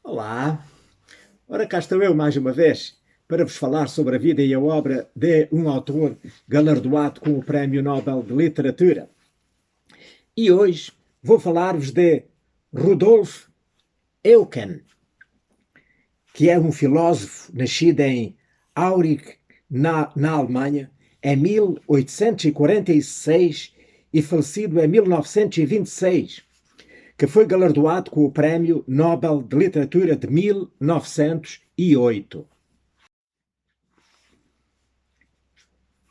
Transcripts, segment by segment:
Olá, ora cá estou eu mais uma vez para vos falar sobre a vida e a obra de um autor galardoado com o Prémio Nobel de Literatura. E hoje vou falar-vos de Rudolf Eucken, que é um filósofo nascido em Aurich, na Alemanha, em 1846 e falecido em 1926, que foi galardoado com o Prémio Nobel de Literatura de 1908.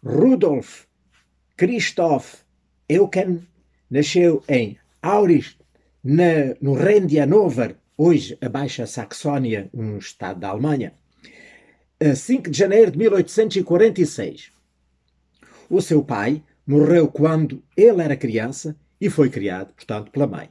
Rudolf Christoph Eucken nasceu em Aurich, no Reino de Hannover, hoje a Baixa Saxónia, um estado da Alemanha, a 5 de janeiro de 1846. O seu pai morreu quando ele era criança e foi criado, portanto, pela mãe.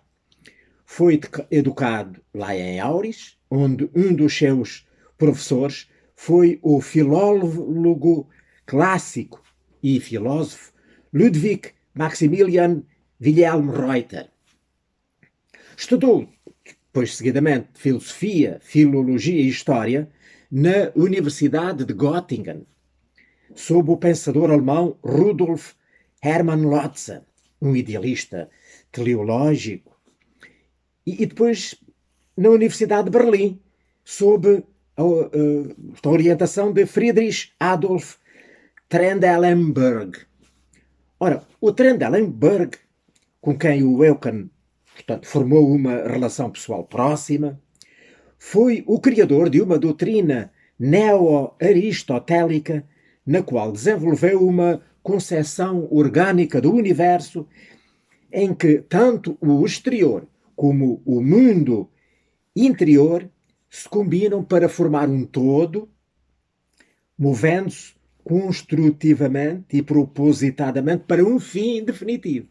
Foi educado lá em Aurich, onde um dos seus professores foi o filólogo clássico e filósofo Ludwig Maximilian Wilhelm Reuter. Estudou, depois seguidamente, filosofia, filologia e história na Universidade de Göttingen, sob o pensador alemão Rudolf Hermann Lotze, um idealista teleológico, e depois na Universidade de Berlim, sob a orientação de Friedrich Adolf Trendelenburg. Ora, o Trendelenburg, com quem o Eucken, portanto, formou uma relação pessoal próxima, foi o criador de uma doutrina neo-aristotélica na qual desenvolveu uma concepção orgânica do universo em que tanto o exterior como o mundo interior se combinam para formar um todo, movendo-se construtivamente e propositadamente para um fim definitivo,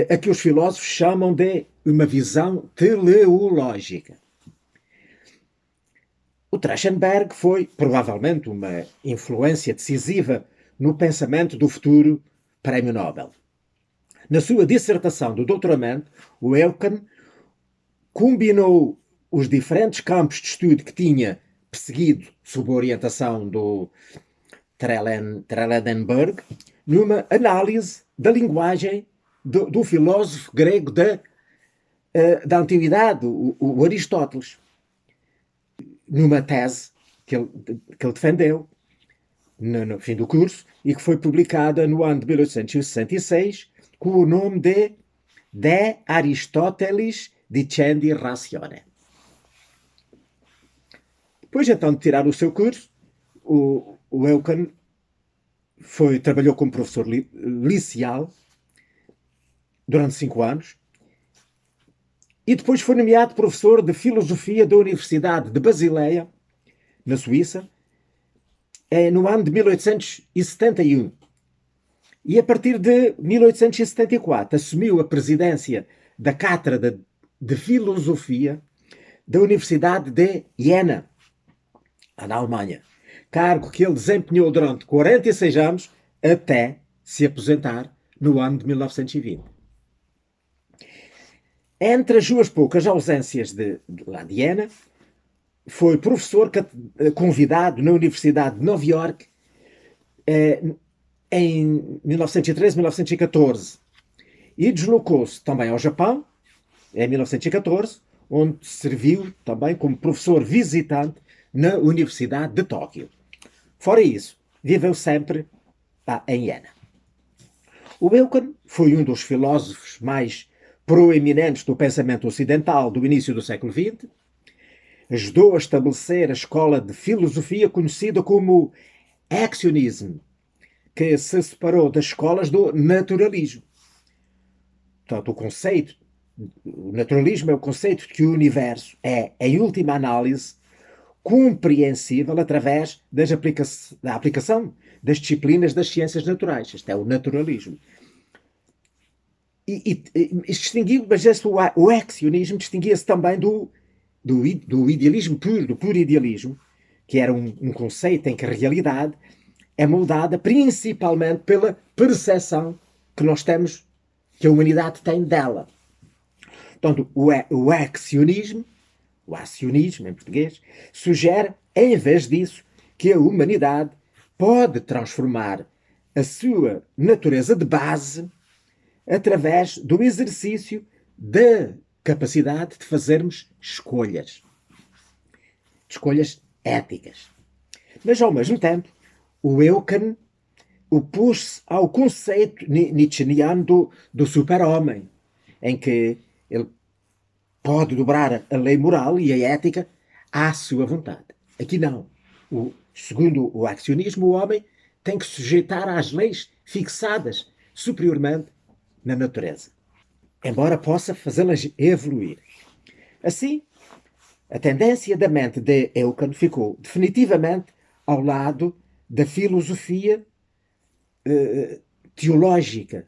a que os filósofos chamam de uma visão teleológica. O Trachtenberg foi, provavelmente, uma influência decisiva no pensamento do futuro Prémio Nobel. Na sua dissertação do doutoramento, o Eucken combinou os diferentes campos de estudo que tinha perseguido sob a orientação do Trendelenburg numa análise da linguagem do filósofo grego da antiguidade, o Aristóteles, numa tese que ele defendeu no fim do curso e que foi publicada no ano de 1866 com o nome De Aristotelis Dicendi Ratione. Depois então de tirar o seu curso, o Eucken trabalhou como professor liceal durante 5 anos e depois foi nomeado professor de filosofia da Universidade de Basileia, na Suíça, no ano de 1871. E a partir de 1874 assumiu a presidência da Cátedra de Filosofia da Universidade de Jena, na Alemanha, cargo que ele desempenhou durante 46 anos até se aposentar no ano de 1920. Entre as suas poucas ausências de Jena, foi professor convidado na Universidade de Nova Iorque em 1913, 1914 e deslocou-se também ao Japão em 1914, onde serviu também como professor visitante na Universidade de Tóquio. Fora isso, viveu sempre em Jena. O Eucken foi um dos filósofos mais proeminentes do pensamento ocidental do início do século XX. Ajudou a estabelecer a escola de filosofia conhecida como Actionism, que se separou das escolas do naturalismo. Portanto, o naturalismo é o conceito de que o universo é, em última análise, compreensível através da aplicação das disciplinas das ciências naturais. Este é o naturalismo. E distinguiu, mas o accionismo distinguia-se também do idealismo puro, do puro idealismo, que era um conceito em que a realidade é moldada principalmente pela percepção que nós temos, que a humanidade tem dela. Portanto, o accionismo o acionismo em português, sugere, em vez disso, que a humanidade pode transformar a sua natureza de base através do exercício da capacidade de fazermos escolhas. Escolhas éticas. Mas, ao mesmo tempo, o Eucken opôs-se ao conceito nietzscheano do super-homem, em que ele pode dobrar a lei moral e a ética à sua vontade. Aqui não. Segundo o acionismo, o homem tem que sujeitar às leis fixadas superiormente na natureza, embora possa fazê-las evoluir. Assim, a tendência da mente de Eucken ficou definitivamente ao lado da filosofia teológica,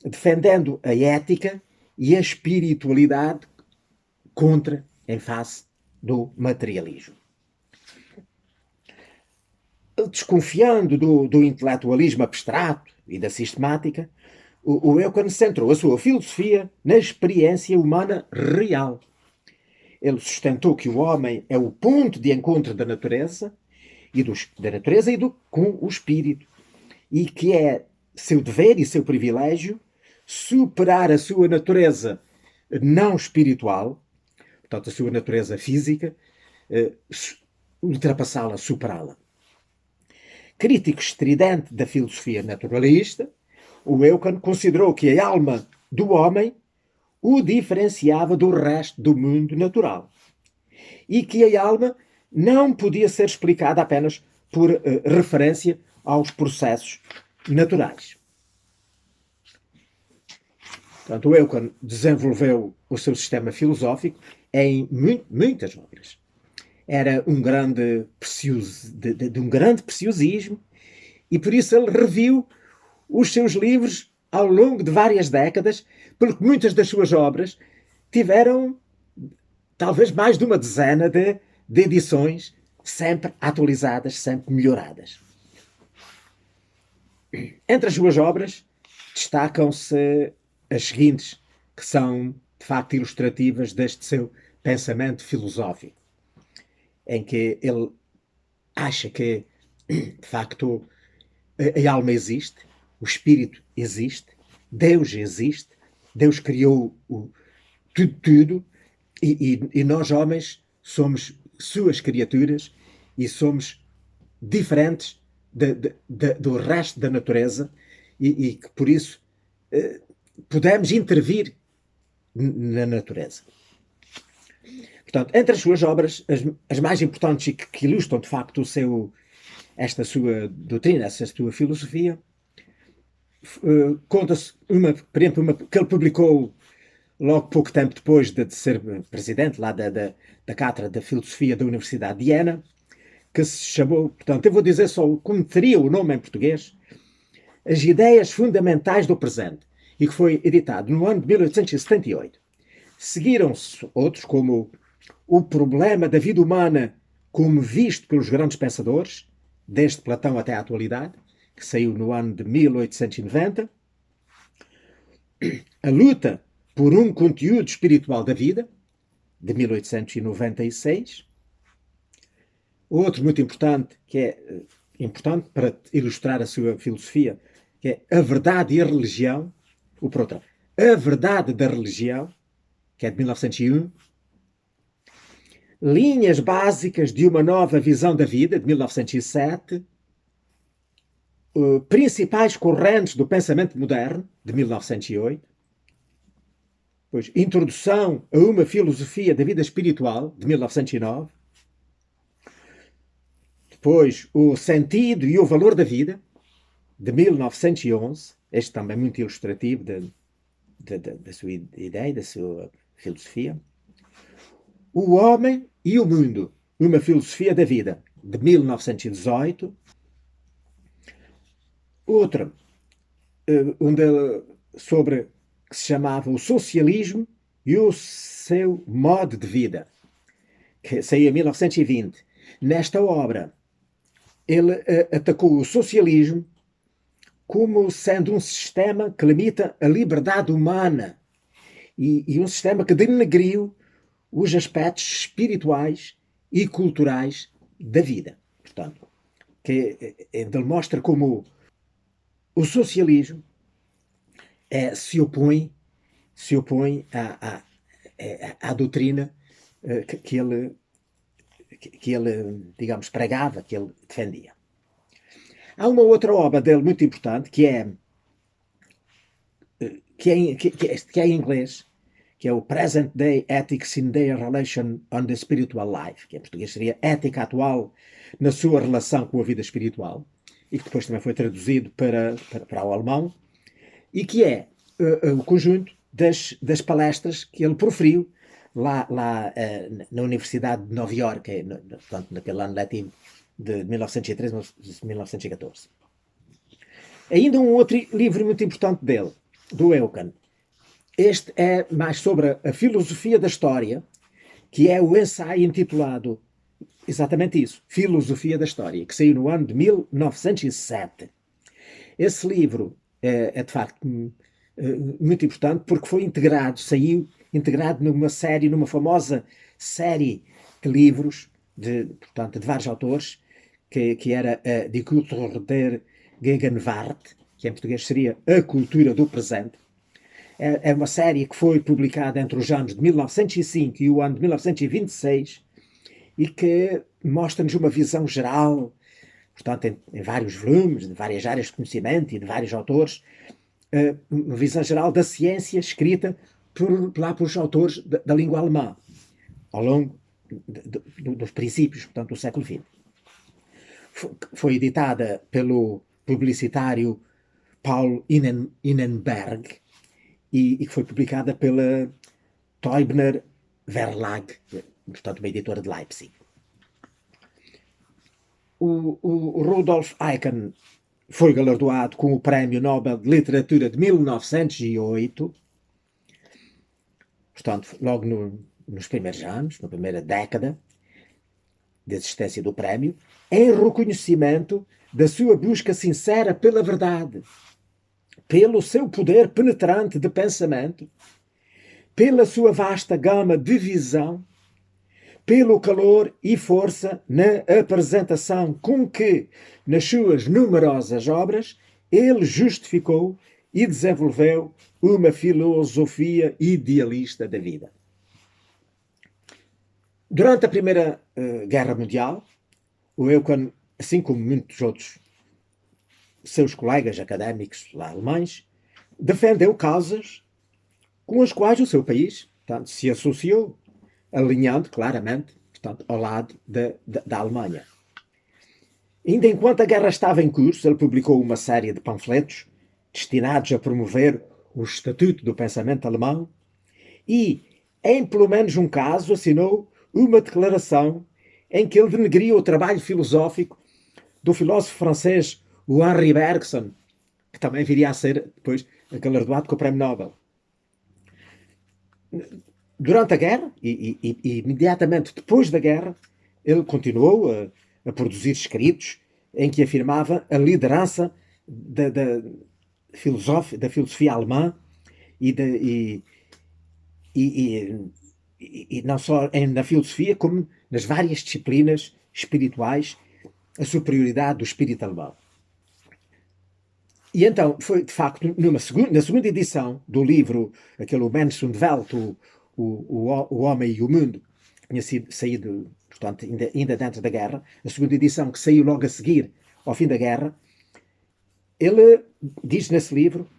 defendendo a ética e a espiritualidade em face do materialismo. Desconfiando do intelectualismo abstrato e da sistemática, o Eucken centrou a sua filosofia na experiência humana real. Ele sustentou que o homem é o ponto de encontro da natureza com o espírito, e que é seu dever e seu privilégio superar a sua natureza não espiritual, portanto, a sua natureza física, ultrapassá-la, superá-la. Crítico estridente da filosofia naturalista, o Eucken considerou que a alma do homem o diferenciava do resto do mundo natural e que a alma não podia ser explicada apenas por referência aos processos naturais. Portanto, o Eucken desenvolveu o seu sistema filosófico em muitas obras. Era um grande de um grande preciosismo, e por isso ele reviu os seus livros ao longo de várias décadas, porque muitas das suas obras tiveram talvez mais de uma dezena de edições, sempre atualizadas, sempre melhoradas. Entre as suas obras destacam-se as seguintes, que são de facto ilustrativas deste seu pensamento filosófico, em que ele acha que de facto a alma existe, o espírito existe, Deus criou tudo, e nós homens somos suas criaturas e somos diferentes do resto da natureza, e que por isso podemos intervir na natureza. Portanto, entre as suas obras, as mais importantes e que ilustram de facto esta sua doutrina, essa sua filosofia, conta-se uma que ele publicou logo pouco tempo depois de ser presidente lá da Cátedra da Filosofia da Universidade de Viena, que se chamou, portanto, eu vou dizer só como teria o nome em português, As Ideias Fundamentais do Presente, e que foi editado no ano de 1878. Seguiram-se outros, como O Problema da Vida Humana como Visto pelos Grandes Pensadores, desde Platão até à atualidade, que saiu no ano de 1890. A Luta por um Conteúdo Espiritual da Vida, de 1896. Outro muito importante, que é importante para ilustrar a sua filosofia, que é A Verdade e a Religião, A Verdade da Religião, que é de 1901. Linhas Básicas de uma Nova Visão da Vida, de 1907. Principais Correntes do Pensamento Moderno, de 1908. Depois, Introdução a uma Filosofia da Vida Espiritual, de 1909. Depois, O Sentido e o Valor da Vida, de 1911. Este também muito ilustrativo da sua ideia, da sua filosofia. O Homem e o Mundo, uma Filosofia da Vida, de 1918. Outra, sobre que se chamava O Socialismo e o Seu Modo de Vida, que saiu em 1920. Nesta obra, ele atacou o socialismo como sendo um sistema que limita a liberdade humana e um sistema que denegriu os aspectos espirituais e culturais da vida. Portanto, ele mostra como o socialismo se opõe à doutrina que ele, digamos, pregava, que ele defendia. Há uma outra obra dele muito importante que é em inglês, que é o Present Day Ethics in Their Relation on the Spiritual Life, que em português seria Ética Atual na sua relação com a vida espiritual, e que depois também foi traduzido para o alemão, e que é o conjunto das palestras que ele proferiu lá na Universidade de Nova Iorque, portanto, naquele ano letivo de 1913 a 1914. Ainda um outro livro muito importante dele, do Eucken. Este é mais sobre a filosofia da história, que é o ensaio intitulado exatamente isso, Filosofia da História, que saiu no ano de 1907. Esse livro é de facto muito importante porque saiu integrado numa famosa série de livros, portanto, de vários autores, que era Die Kultur der Gegenwart, que em português seria A Cultura do Presente. É uma série que foi publicada entre os anos de 1905 e o ano de 1926 e que mostra-nos uma visão geral, portanto, em vários volumes, de várias áreas de conhecimento e de vários autores, uma visão geral da ciência escrita pelos autores da língua alemã, ao longo dos princípios, portanto, do século XX. Foi editada pelo publicitário Paul Innenberg e que foi publicada pela Teubner Verlag, portanto, uma editora de Leipzig. O Rudolf Eichen foi galardoado com o Prémio Nobel de Literatura de 1908, portanto, logo nos primeiros anos, na primeira década de existência do prémio, em reconhecimento da sua busca sincera pela verdade, pelo seu poder penetrante de pensamento, pela sua vasta gama de visão, pelo calor e força na apresentação com que, nas suas numerosas obras, ele justificou e desenvolveu uma filosofia idealista da vida. Durante a Primeira Guerra Mundial, o Eucken, assim como muitos outros seus colegas académicos lá alemães, defendeu causas com as quais o seu país, portanto, se associou, alinhando claramente, portanto, ao lado da Alemanha. Ainda enquanto a guerra estava em curso, ele publicou uma série de panfletos destinados a promover o estatuto do pensamento alemão e, em pelo menos um caso, assinou uma declaração em que ele denegria o trabalho filosófico do filósofo francês Henri Bergson, que também viria a ser depois galardoado com o Prémio Nobel. Durante a guerra e imediatamente depois da guerra, ele continuou a produzir escritos em que afirmava a liderança da filosofia alemã e não só na filosofia, como nas várias disciplinas espirituais, a superioridade do espírito alemão. E então, foi de facto, na segunda edição do livro, aquele Mensch und Welt, o Homem e o Mundo, que tinha saído, portanto, ainda dentro da guerra, a segunda edição que saiu logo a seguir ao fim da guerra, ele diz nesse livro,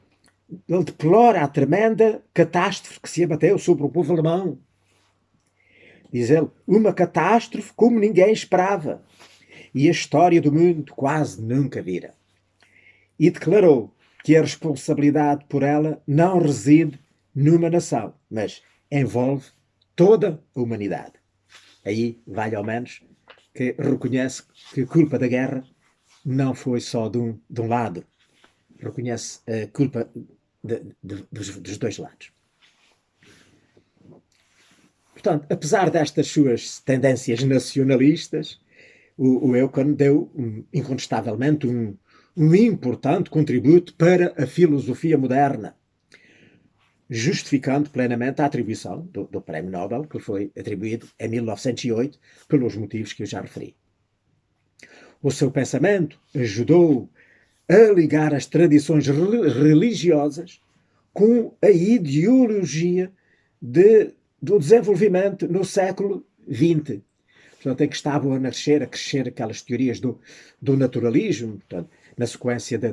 ele deplora a tremenda catástrofe que se abateu sobre o povo alemão. Diz ele, uma catástrofe como ninguém esperava, e a história do mundo quase nunca vira. E declarou que a responsabilidade por ela não reside numa nação, mas envolve toda a humanidade. Aí, vale ao menos, que reconhece que a culpa da guerra não foi só de um lado. Reconhece a culpa dos dois lados. Portanto, apesar destas suas tendências nacionalistas, o Eucken deu, incontestavelmente, um importante contributo para a filosofia moderna, justificando plenamente a atribuição do Prémio Nobel, que foi atribuído em 1908, pelos motivos que eu já referi. O seu pensamento ajudou a ligar as tradições religiosas com a ideologia do desenvolvimento no século XX. Portanto, em que estavam a crescer aquelas teorias do naturalismo, portanto, na sequência da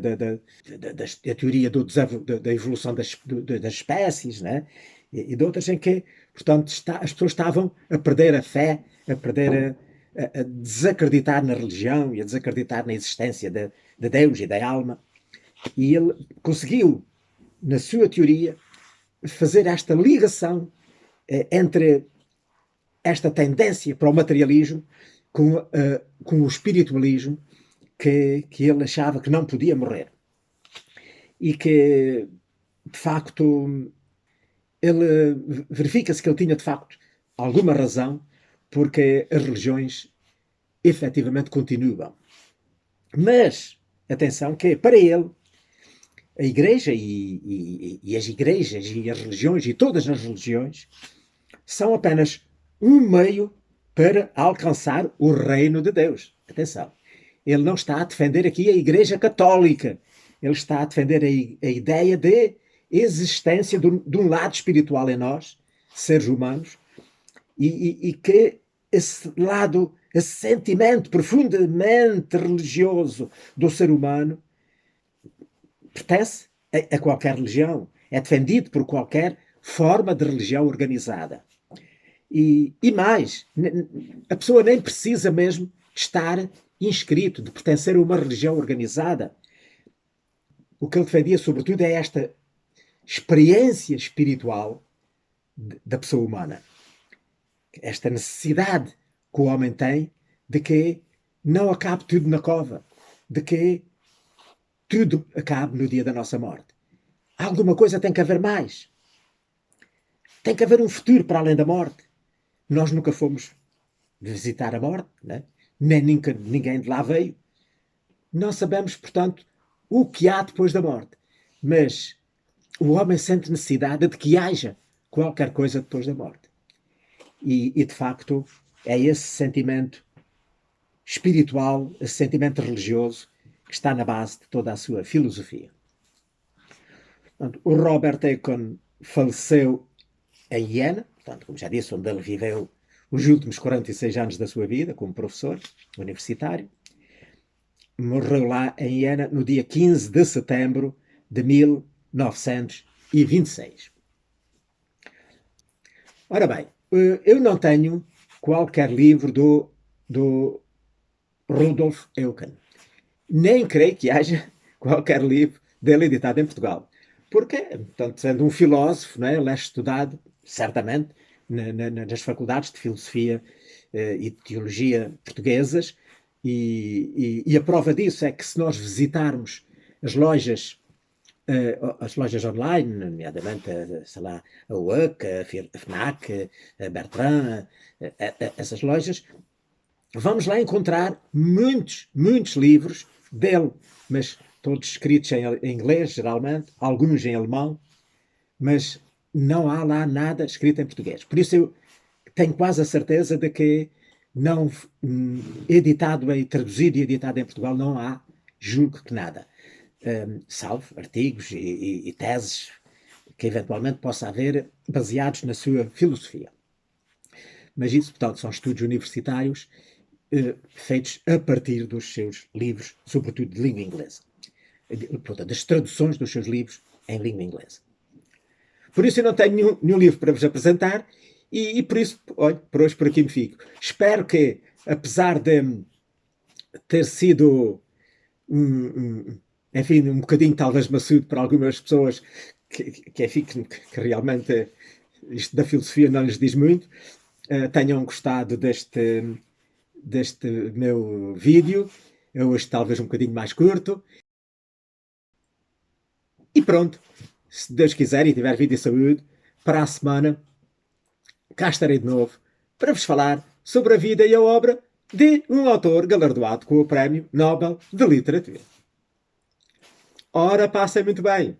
teoria da evolução das espécies, né? E de outras em que, portanto, as pessoas estavam a perder a fé, a desacreditar na religião e a desacreditar na existência de Deus e da alma. E ele conseguiu, na sua teoria, fazer esta ligação entre esta tendência para o materialismo com o espiritualismo que ele achava que não podia morrer. E que, de facto, ele verifica-se que ele tinha, de facto, alguma razão, porque as religiões efetivamente continuam. Mas, atenção, que para ele, a Igreja e as igrejas e as religiões e todas as religiões são apenas um meio para alcançar o reino de Deus. Atenção, ele não está a defender aqui a Igreja Católica, ele está a defender a ideia de existência de um lado espiritual em nós, seres humanos, e que esse lado, esse sentimento profundamente religioso do ser humano pertence a qualquer religião, é defendido por qualquer forma de religião organizada. E mais, a pessoa nem precisa mesmo estar inscrito, de pertencer a uma religião organizada. O que ele defendia, sobretudo, é esta experiência espiritual da pessoa humana. Esta necessidade que o homem tem de que não acabe tudo na cova, de que tudo acabe no dia da nossa morte. Alguma coisa tem que haver mais. Tem que haver um futuro para além da morte. Nós nunca fomos visitar a morte, né? Nem ninguém de lá veio. Não sabemos, portanto, o que há depois da morte. Mas o homem sente necessidade de que haja qualquer coisa depois da morte. E de facto, é esse sentimento espiritual, esse sentimento religioso, que está na base de toda a sua filosofia. Portanto, o Robert Acon faleceu em Iena, portanto, como já disse, onde ele viveu os últimos 46 anos da sua vida, como professor universitário. Morreu lá em Iena no dia 15 de setembro de 1926. Ora bem, eu não tenho qualquer livro do Rudolf Eucken. Nem creio que haja qualquer livro dele editado em Portugal. Porque, portanto, sendo um filósofo, não é? Ele é estudado, certamente, nas faculdades de filosofia e de teologia portuguesas, e a prova disso é que se nós visitarmos as lojas online, nomeadamente, sei lá, a UAC, a FNAC, a Bertrand, essas lojas, vamos lá encontrar muitos livros dele, mas todos escritos em inglês, geralmente, alguns em alemão, mas não há lá nada escrito em português. Por isso eu tenho quase a certeza de que não editado e traduzido e editado em Portugal não há, julgo que nada. Salvo artigos e teses que eventualmente possa haver baseados na sua filosofia. Mas isso, portanto, são estudos universitários feitos a partir dos seus livros, sobretudo de língua inglesa. Portanto, das traduções dos seus livros em língua inglesa. Por isso eu não tenho nenhum livro para vos apresentar e por isso, olha, por hoje por aqui me fico. Espero que, apesar de ter sido enfim, um bocadinho talvez maçudo para algumas pessoas que realmente isto da filosofia não lhes diz muito, tenham gostado deste meu vídeo. Hoje talvez um bocadinho mais curto. E pronto, se Deus quiser e tiver vida e saúde, para a semana cá estarei de novo para vos falar sobre a vida e a obra de um autor galardoado com o Prémio Nobel de Literatura. Ora, passem muito bem!